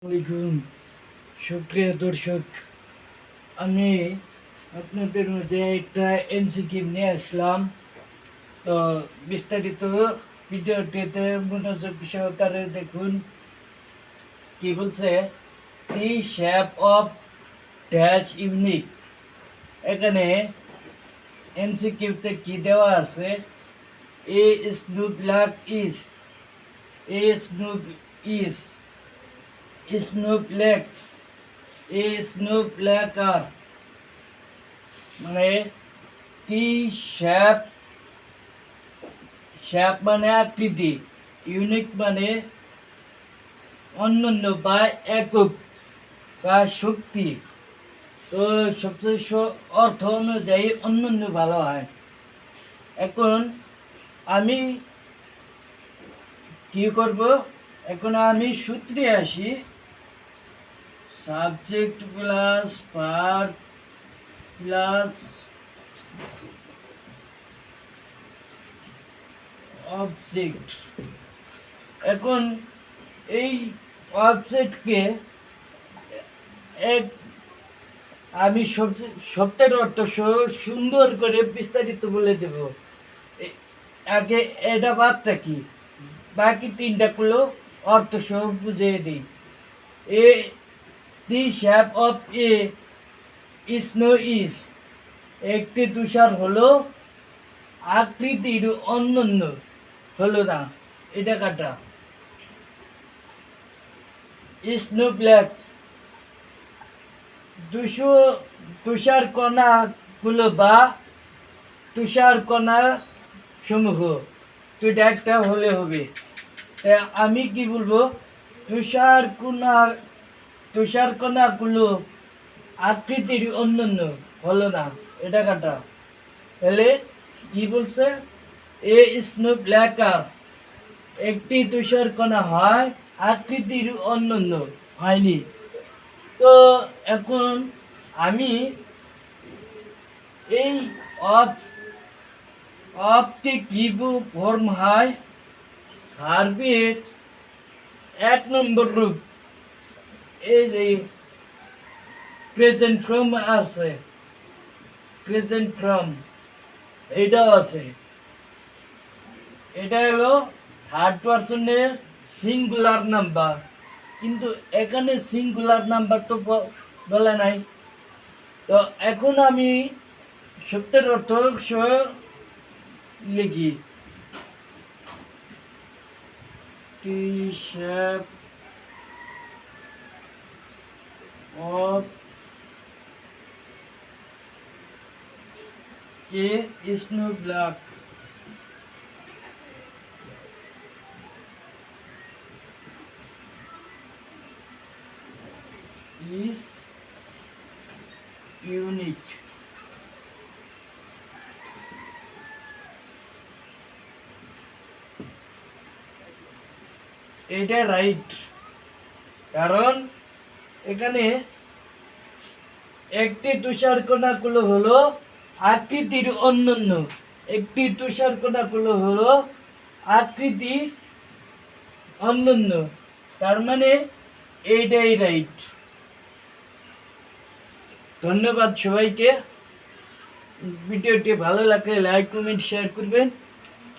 আসসালামাইকুম সুপ্রিয় দর্শক, আমি আপনাদের মাঝে একটা এমসিকিউ নিয়ে আসলাম। তো বিস্তারিত ভিডিওটিতে মনোযোগ সহকারে দেখুন। কি বলছে? The shape of dash unique. এখানে এমসিকিউতে কি দেওয়া আছে? A snowflake is, a snoop is, snowflakes, a স্নুপলেকার, মানে টি শ্যাপ, শ্যাপ মানে আকৃতি, ইউনিক মানে অনন্য বা একক বা শক্তি। তো সবচেয়ে অর্থ অনুযায়ী অনন্য ভালো হয়। এখন আমি কি করব? এখন আমি সূত্রে আসি। Subject plus verb plus object. এখন এই অবজেক্টকে এক আমি শব্দের অর্থ সুন্দর করে বিস্তারিত বলে দেব। আগে এটা বাদটা কি, বাকি তিনটা গুলো অর্থ সহ বুঝিয়ে দিই। A the shape of a snow is, একটি তুষার হলো আকৃতির অনন্য হলো না। এটা কাটা। স্নোফ্লেক্স, তুষার কণা গুলো বা তুষার কণা সমূহ, দুইটা একটা হলে হবে। আমি কি বলবো? তুষার কণা গুলো আকৃতির অনন্য হলো না। এটা কাটা। তাহলে কি বলছে? এ স্নোফ্লেকার, একটি তুষার কণা হয়, আকৃতির অনন্য হয়নি। তো এখন আমি এই অফটি কি ফর্ম হয়? ভার্বের এক নম্বর রূপ, এই যে প্রেজেন্ট ফর্ম আছে, প্রেজেন্ট ফর্ম এটাও আছে। এটা হলো থার্ড পারসনের সিঙ্গুলার নাম্বার, কিন্তু এখানে সিঙ্গুলার নাম্বার তো বলে নাই। তো এখন আমি সত্যের অর্থ লিখি। টি shape of a snow black is unique. এটা রাইট, কারণ এখানে একটি তুষার কণাগুলো হলো আকৃতির অনন্য, একটি তুষার কণাগুলো হলো আকৃতির অনন্য, তার মানে এইটাই রাইট। ধন্যবাদ সবাইকে। ভিডিওটি ভালো লাগলে লাইক কমেন্ট শেয়ার করবেন।